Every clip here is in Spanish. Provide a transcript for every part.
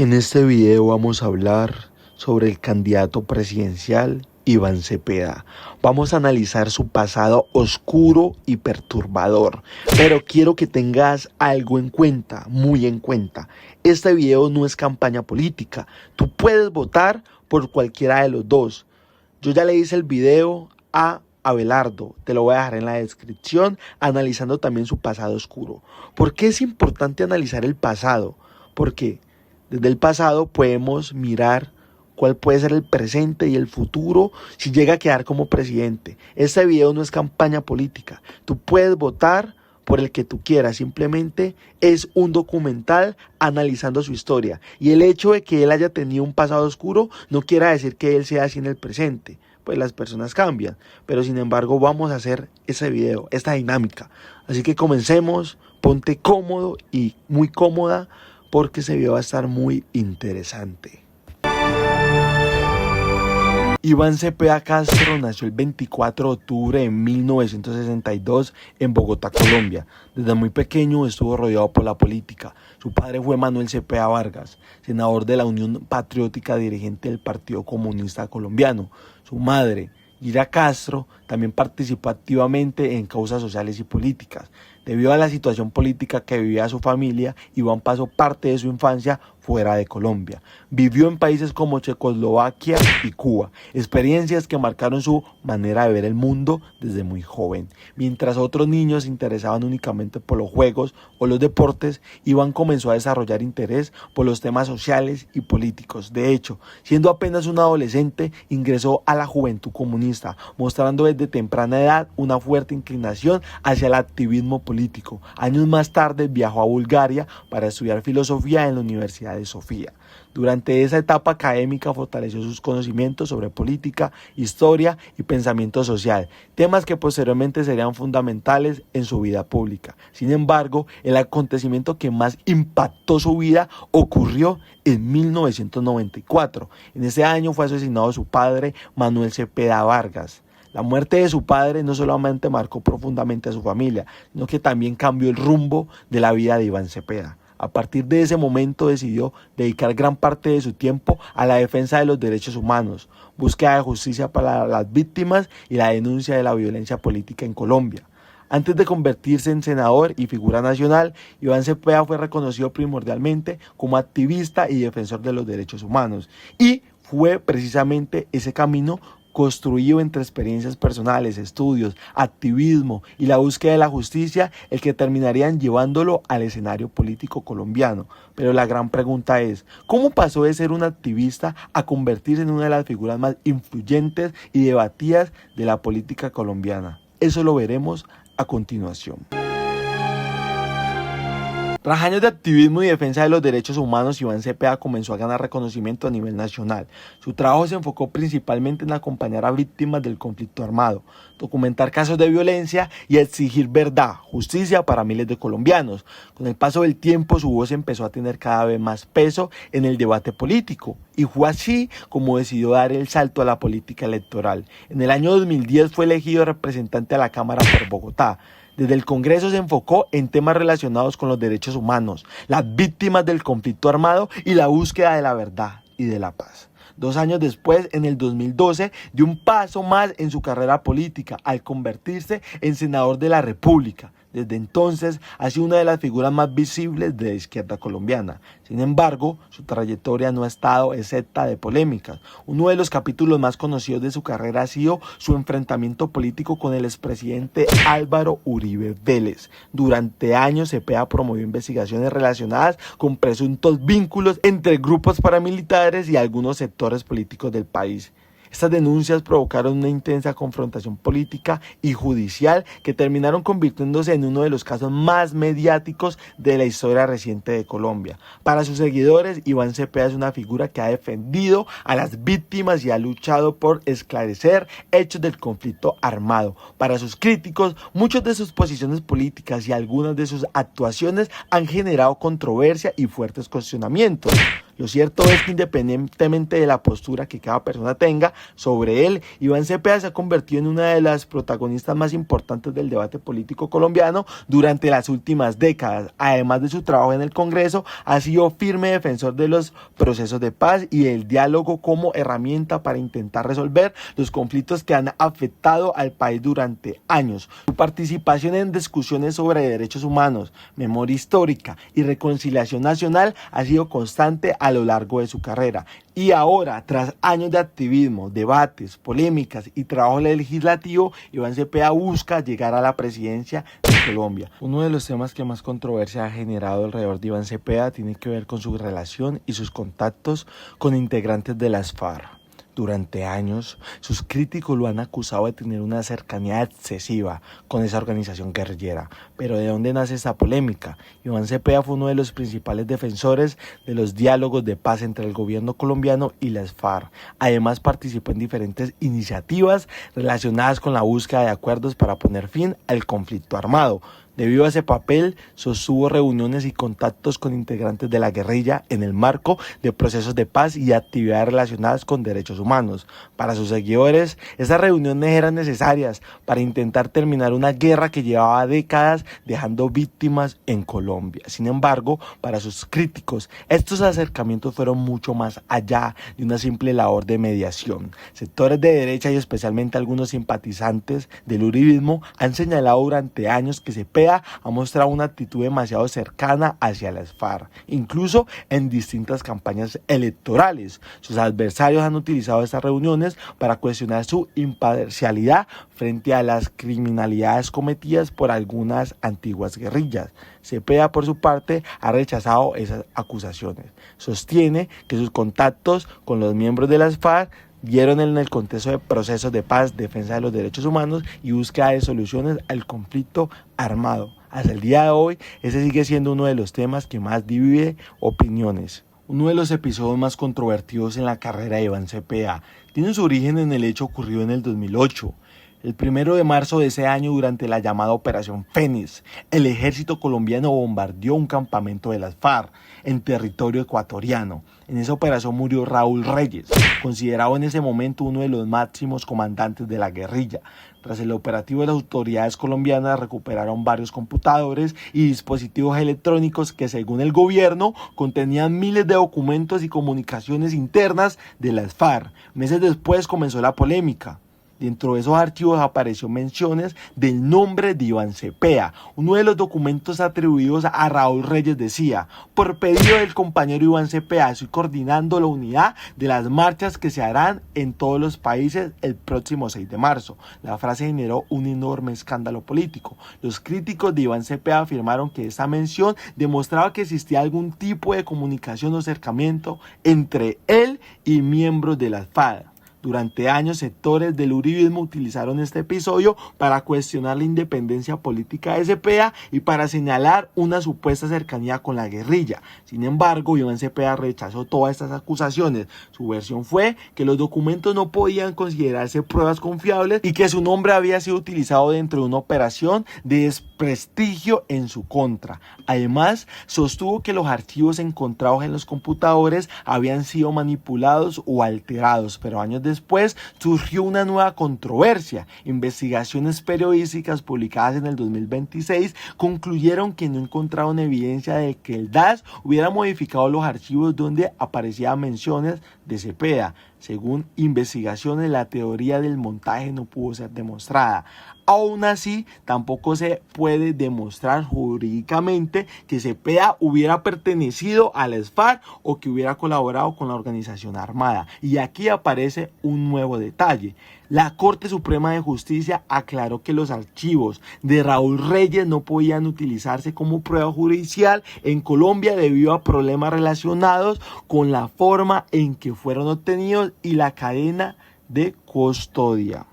En este video vamos a hablar sobre el candidato presidencial Iván Cepeda. Vamos a analizar su pasado oscuro y perturbador, pero quiero que tengas algo en cuenta, muy en cuenta. Este video no es campaña política. Tú puedes votar por cualquiera de los dos. Yo ya le hice el video a Abelardo, te lo voy a dejar en la descripción, analizando también su pasado oscuro. ¿Por qué es importante analizar el pasado? Porque desde el pasado podemos mirar cuál puede ser el presente y el futuro si llega a quedar como presidente. Este video no es campaña política. Tú puedes votar por el que tú quieras, simplemente es un documental analizando su historia. Y el hecho de que él haya tenido un pasado oscuro no quiere decir que él sea así en el presente. Pues las personas cambian, pero sin embargo vamos a hacer ese video, esta dinámica. Así que comencemos, ponte cómodo y muy cómoda porque ese video va a estar muy interesante. Iván Cepeda Castro nació el 24 de octubre de 1962 en Bogotá, Colombia. Desde muy pequeño estuvo rodeado por la política. Su padre fue Manuel Cepeda Vargas, senador de la Unión Patriótica, dirigente del Partido Comunista Colombiano. Su madre, Ira Castro, también participó activamente en causas sociales y políticas. Debido a la situación política que vivía su familia, Iván pasó parte de su infancia fuera de Colombia. Vivió en países como Checoslovaquia y Cuba, experiencias que marcaron su manera de ver el mundo desde muy joven. Mientras otros niños se interesaban únicamente por los juegos o los deportes, Iván comenzó a desarrollar interés por los temas sociales y políticos. De hecho, siendo apenas un adolescente, ingresó a la Juventud Comunista, mostrando desde temprana edad una fuerte inclinación hacia el activismo político. Años más tarde viajó a Bulgaria para estudiar filosofía en la Universidad de Sofía. Durante esa etapa académica fortaleció sus conocimientos sobre política, historia y pensamiento social, temas que posteriormente serían fundamentales en su vida pública. Sin embargo, el acontecimiento que más impactó su vida ocurrió en 1994. En ese año fue asesinado su padre, Manuel Cepeda Vargas. La muerte de su padre no solamente marcó profundamente a su familia, sino que también cambió el rumbo de la vida de Iván Cepeda. A partir de ese momento decidió dedicar gran parte de su tiempo a la defensa de los derechos humanos, búsqueda de justicia para las víctimas y la denuncia de la violencia política en Colombia. Antes de convertirse en senador y figura nacional, Iván Cepeda fue reconocido primordialmente como activista y defensor de los derechos humanos. Y fue precisamente ese camino construido entre experiencias personales, estudios, activismo y la búsqueda de la justicia, el que terminarían llevándolo al escenario político colombiano. Pero la gran pregunta es, ¿cómo pasó de ser un activista a convertirse en una de las figuras más influyentes y debatidas de la política colombiana? Eso lo veremos a continuación. Tras años de activismo y defensa de los derechos humanos, Iván Cepeda comenzó a ganar reconocimiento a nivel nacional. Su trabajo se enfocó principalmente en acompañar a víctimas del conflicto armado, documentar casos de violencia y exigir verdad, justicia para miles de colombianos. Con el paso del tiempo, su voz empezó a tener cada vez más peso en el debate político, y fue así como decidió dar el salto a la política electoral. En el año 2010 fue elegido representante a la Cámara por Bogotá. Desde el Congreso se enfocó en temas relacionados con los derechos humanos, las víctimas del conflicto armado y la búsqueda de la verdad y de la paz. 2 años después, en el 2012, dio un paso más en su carrera política al convertirse en senador de la República. Desde entonces ha sido una de las figuras más visibles de la izquierda colombiana. Sin embargo, su trayectoria no ha estado exenta de polémicas. Uno de los capítulos más conocidos de su carrera ha sido su enfrentamiento político con el expresidente Álvaro Uribe Vélez. Durante años, Cepeda promovió investigaciones relacionadas con presuntos vínculos entre grupos paramilitares y algunos sectores políticos del país. Estas denuncias provocaron una intensa confrontación política y judicial que terminaron convirtiéndose en uno de los casos más mediáticos de la historia reciente de Colombia. Para sus seguidores, Iván Cepeda es una figura que ha defendido a las víctimas y ha luchado por esclarecer hechos del conflicto armado. Para sus críticos, muchas de sus posiciones políticas y algunas de sus actuaciones han generado controversia y fuertes cuestionamientos. Lo cierto es que independientemente de la postura que cada persona tenga sobre él, Iván Cepeda se ha convertido en una de las protagonistas más importantes del debate político colombiano durante las últimas décadas. Además de su trabajo en el Congreso, ha sido firme defensor de los procesos de paz y el diálogo como herramienta para intentar resolver los conflictos que han afectado al país durante años. Su participación en discusiones sobre derechos humanos, memoria histórica y reconciliación nacional ha sido constante a lo largo de su carrera. Y ahora, tras años de activismo, debates, polémicas y trabajo legislativo, Iván Cepeda busca llegar a la presidencia de Colombia. Uno de los temas que más controversia ha generado alrededor de Iván Cepeda tiene que ver con su relación y sus contactos con integrantes de las FARC. Durante años, sus críticos lo han acusado de tener una cercanía excesiva con esa organización guerrillera. Pero ¿de dónde nace esta polémica? Iván Cepeda fue uno de los principales defensores de los diálogos de paz entre el gobierno colombiano y las FARC. Además, participó en diferentes iniciativas relacionadas con la búsqueda de acuerdos para poner fin al conflicto armado. Debido a ese papel, sostuvo reuniones y contactos con integrantes de la guerrilla en el marco de procesos de paz y actividades relacionadas con derechos humanos. Para sus seguidores, esas reuniones eran necesarias para intentar terminar una guerra que llevaba décadas dejando víctimas en Colombia. Sin embargo, para sus críticos, estos acercamientos fueron mucho más allá de una simple labor de mediación. Sectores de derecha y especialmente algunos simpatizantes del uribismo han señalado durante años que Cepeda ha mostrado una actitud demasiado cercana hacia las FARC, incluso en distintas campañas electorales. Sus adversarios han utilizado estas reuniones para cuestionar su imparcialidad frente a las criminalidades cometidas por algunas antiguas guerrillas. Cepeda, por su parte, ha rechazado esas acusaciones. Sostiene que sus contactos con los miembros de las FARC dieron en el contexto de procesos de paz, defensa de los derechos humanos y búsqueda de soluciones al conflicto armado. Hasta el día de hoy, ese sigue siendo uno de los temas que más divide opiniones. Uno de los episodios más controvertidos en la carrera de Iván Cepeda tiene su origen en el hecho ocurrido en el 2008. El 1 de marzo de ese año, durante la llamada Operación Fénix, el ejército colombiano bombardeó un campamento de las FARC en territorio ecuatoriano. En esa operación murió Raúl Reyes, considerado en ese momento uno de los máximos comandantes de la guerrilla. Tras el operativo, las autoridades colombianas recuperaron varios computadores y dispositivos electrónicos que, según el gobierno, contenían miles de documentos y comunicaciones internas de las FARC. Meses después comenzó la polémica. Dentro de esos archivos apareció menciones del nombre de Iván Cepeda. Uno de los documentos atribuidos a Raúl Reyes decía: por pedido del compañero Iván Cepeda, estoy coordinando la unidad de las marchas que se harán en todos los países el próximo 6 de marzo. La frase generó un enorme escándalo político. Los críticos de Iván Cepeda afirmaron que esta mención demostraba que existía algún tipo de comunicación o acercamiento entre él y miembros de las FARC. Durante años, sectores del uribismo utilizaron este episodio para cuestionar la independencia política de Cepeda y para señalar una supuesta cercanía con la guerrilla. Sin embargo, Iván Cepeda rechazó todas estas acusaciones. Su versión fue que los documentos no podían considerarse pruebas confiables y que su nombre había sido utilizado dentro de una operación de desprestigio en su contra. Además, sostuvo que los archivos encontrados en los computadores habían sido manipulados o alterados, pero años después surgió una nueva controversia. Investigaciones periodísticas publicadas en el 2026 concluyeron que no encontraron evidencia de que el DAS hubiera modificado los archivos donde aparecían menciones de Cepeda. Según investigaciones, la teoría del montaje no pudo ser demostrada. Aún así, tampoco se puede demostrar jurídicamente que Cepeda hubiera pertenecido a las FARC o que hubiera colaborado con la organización armada. Y aquí aparece un nuevo detalle. La Corte Suprema de Justicia aclaró que los archivos de Raúl Reyes no podían utilizarse como prueba judicial en Colombia debido a problemas relacionados con la forma en que fueron obtenidos y la cadena de custodia.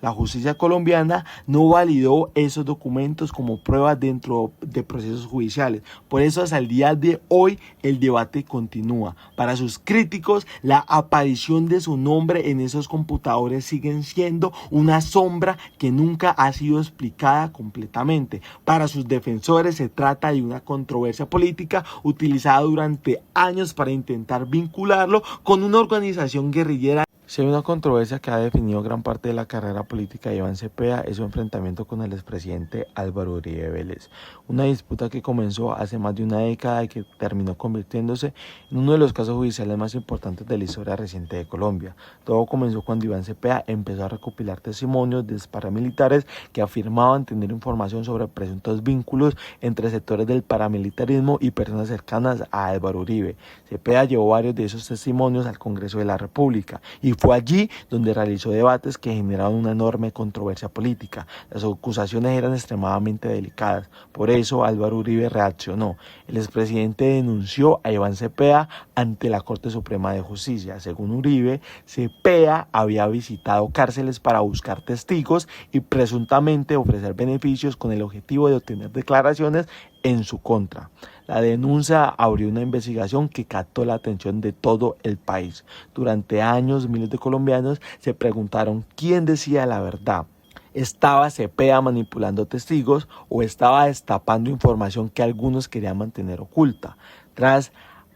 La justicia colombiana no validó esos documentos como pruebas dentro de procesos judiciales. Por eso hasta el día de hoy el debate continúa. Para sus críticos, la aparición de su nombre en esos computadores siguen siendo una sombra que nunca ha sido explicada completamente. Para sus defensores se trata de una controversia política utilizada durante años para intentar vincularlo con una organización guerrillera. Si hay una controversia que ha definido gran parte de la carrera política de Iván Cepeda es su enfrentamiento con el expresidente Álvaro Uribe Vélez, una disputa que comenzó hace más de una década y que terminó convirtiéndose en uno de los casos judiciales más importantes de la historia reciente de Colombia. Todo comenzó cuando Iván Cepeda empezó a recopilar testimonios de paramilitares que afirmaban tener información sobre presuntos vínculos entre sectores del paramilitarismo y personas cercanas a Álvaro Uribe. Cepeda llevó varios de esos testimonios al Congreso de la República y fue allí donde realizó debates que generaron una enorme controversia política. Las acusaciones eran extremadamente delicadas, por eso Álvaro Uribe reaccionó. El expresidente denunció a Iván Cepeda ante la Corte Suprema de Justicia. Según Uribe, Cepeda había visitado cárceles para buscar testigos y presuntamente ofrecer beneficios con el objetivo de obtener declaraciones en su contra. La denuncia abrió una investigación que captó la atención de todo el país. Durante años, miles de colombianos se preguntaron quién decía la verdad. ¿Estaba Cepeda manipulando testigos o estaba destapando información que algunos querían mantener oculta? Tras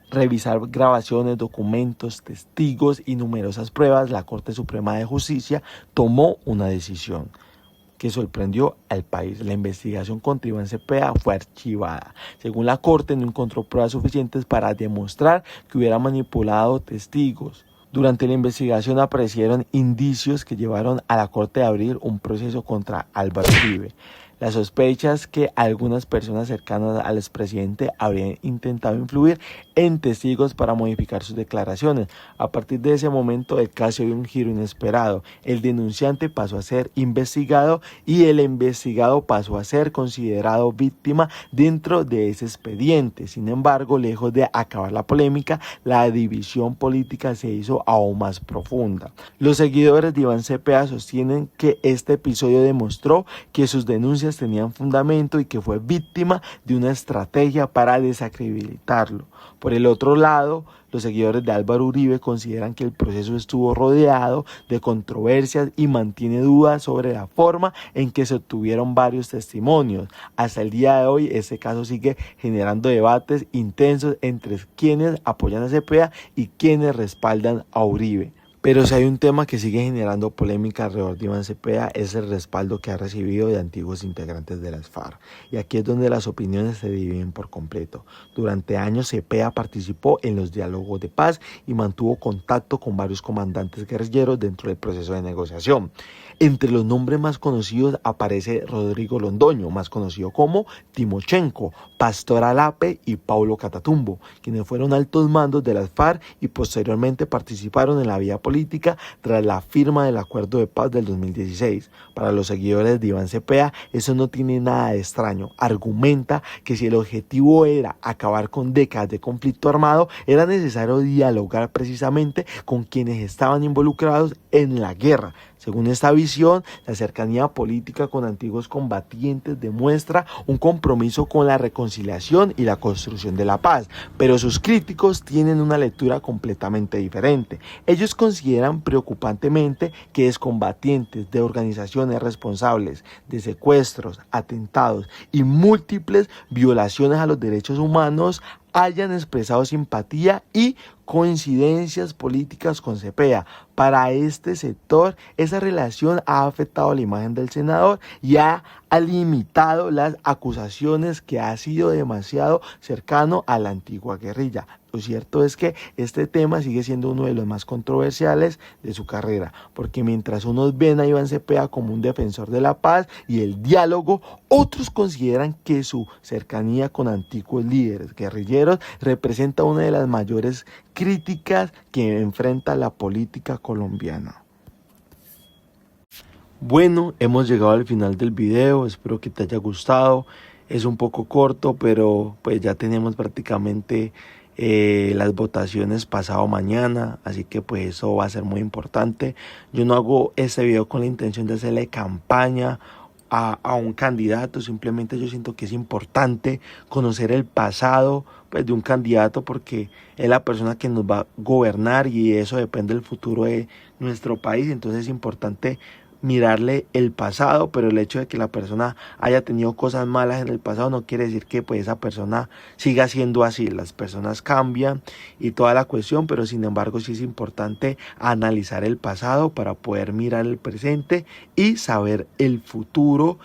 revisar grabaciones, documentos, testigos y numerosas pruebas, la Corte Suprema de Justicia tomó una decisión que sorprendió al país. La investigación contra Iván Cepeda fue archivada. Según la Corte, no encontró pruebas suficientes para demostrar que hubiera manipulado testigos. Durante la investigación aparecieron indicios que llevaron a la Corte a abrir un proceso contra Álvaro Uribe. Las sospechas que algunas personas cercanas al expresidente habrían intentado influir en testigos para modificar sus declaraciones. A partir de ese momento el caso dio un giro inesperado. El denunciante pasó a ser investigado y el investigado pasó a ser considerado víctima dentro de ese expediente. Sin embargo, lejos de acabar la polémica, la división política se hizo aún más profunda. Los seguidores de Iván Cepeda sostienen que este episodio demostró que sus denuncias tenían fundamento y que fue víctima de una estrategia para desacreditarlo. Por el otro lado, los seguidores de Álvaro Uribe consideran que el proceso estuvo rodeado de controversias y mantiene dudas sobre la forma en que se obtuvieron varios testimonios. Hasta el día de hoy, este caso sigue generando debates intensos entre quienes apoyan a Cepeda y quienes respaldan a Uribe. Pero si hay un tema que sigue generando polémica alrededor de Iván Cepeda es el respaldo que ha recibido de antiguos integrantes de las FARC. Y aquí es donde las opiniones se dividen por completo. Durante años Cepeda participó en los diálogos de paz y mantuvo contacto con varios comandantes guerrilleros dentro del proceso de negociación. Entre los nombres más conocidos aparece Rodrigo Londoño, más conocido como Timochenko, Pastor Alape y Paulo Catatumbo, quienes fueron altos mandos de las FARC y posteriormente participaron en la vida política tras la firma del acuerdo de paz del 2016. Para los seguidores de Iván Cepeda, eso no tiene nada de extraño. Argumenta que si el objetivo era acabar con décadas de conflicto armado, era necesario dialogar precisamente con quienes estaban involucrados en la guerra. Según esta visión, la cercanía política con antiguos combatientes demuestra un compromiso con la reconciliación y la construcción de la paz, pero sus críticos tienen una lectura completamente diferente. Ellos consideran preocupantemente que excombatientes de organizaciones responsables de secuestros, atentados y múltiples violaciones a los derechos humanos hayan expresado simpatía y coincidencias políticas con Cepeda. Para este sector, esa relación ha afectado la imagen del senador y ha limitado las acusaciones que ha sido demasiado cercano a la antigua guerrilla. Lo cierto es que este tema sigue siendo uno de los más controversiales de su carrera, porque mientras unos ven a Iván Cepeda como un defensor de la paz y el diálogo, otros consideran que su cercanía con antiguos líderes guerrilleros representa una de las mayores críticas que enfrenta la política colombiana. Bueno, hemos llegado al final del video, espero que te haya gustado. Es un poco corto, pero pues ya tenemos prácticamente las votaciones pasado mañana, así que pues eso va a ser muy importante. Yo no hago este video con la intención de hacerle campaña a un candidato, simplemente yo siento que es importante conocer el pasado pues, de un candidato porque es la persona que nos va a gobernar y eso depende del futuro de nuestro país, entonces es importante mirarle el pasado, pero el hecho de que la persona haya tenido cosas malas en el pasado no quiere decir que pues esa persona siga siendo así. Las personas cambian y toda la cuestión, pero sin embargo sí es importante analizar el pasado para poder mirar el presente y saber el futuro.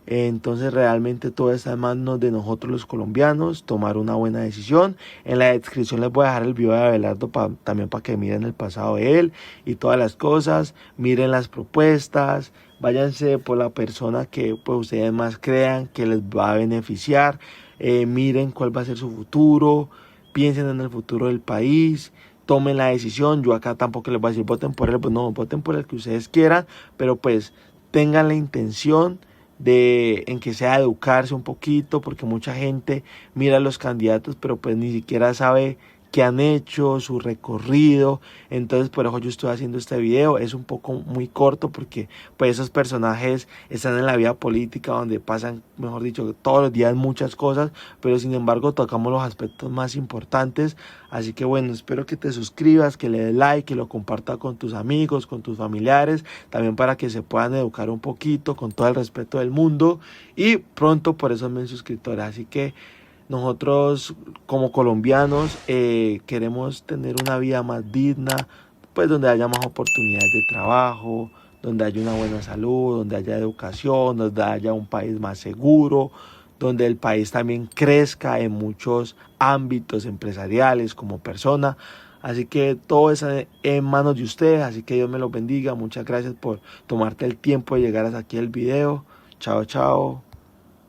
Entonces realmente todo está en manos de nosotros los colombianos, tomar una buena decisión. En la descripción les voy a dejar el video de Abelardo también para que miren el pasado de él y todas las cosas, miren las propuestas, váyanse por la persona que pues ustedes más crean que les va a beneficiar, miren cuál va a ser su futuro, piensen en el futuro del país. Tomen la decisión, yo acá tampoco les voy a decir voten por él, pues no, voten por el que ustedes quieran, pero pues tengan la intención en que sea educarse un poquito, porque mucha gente mira a los candidatos, pero pues ni siquiera sabe qué han hecho, su recorrido. Entonces por eso yo estoy haciendo este video. Es un poco muy corto porque pues esos personajes están en la vida política donde pasan, mejor dicho, todos los días muchas cosas, pero sin embargo tocamos los aspectos más importantes. Así que bueno, espero que te suscribas, que le des like, que lo compartas con tus amigos, con tus familiares, también para que se puedan educar un poquito con todo el respeto del mundo y pronto por esos 1000 suscriptores. Así que nosotros como colombianos queremos tener una vida más digna, pues donde haya más oportunidades de trabajo, donde haya una buena salud, donde haya educación, donde haya un país más seguro, donde el país también crezca en muchos ámbitos empresariales como persona. Así que todo es en manos de ustedes, así que Dios me los bendiga. Muchas gracias por tomarte el tiempo de llegar hasta aquí el video. Chao, chao.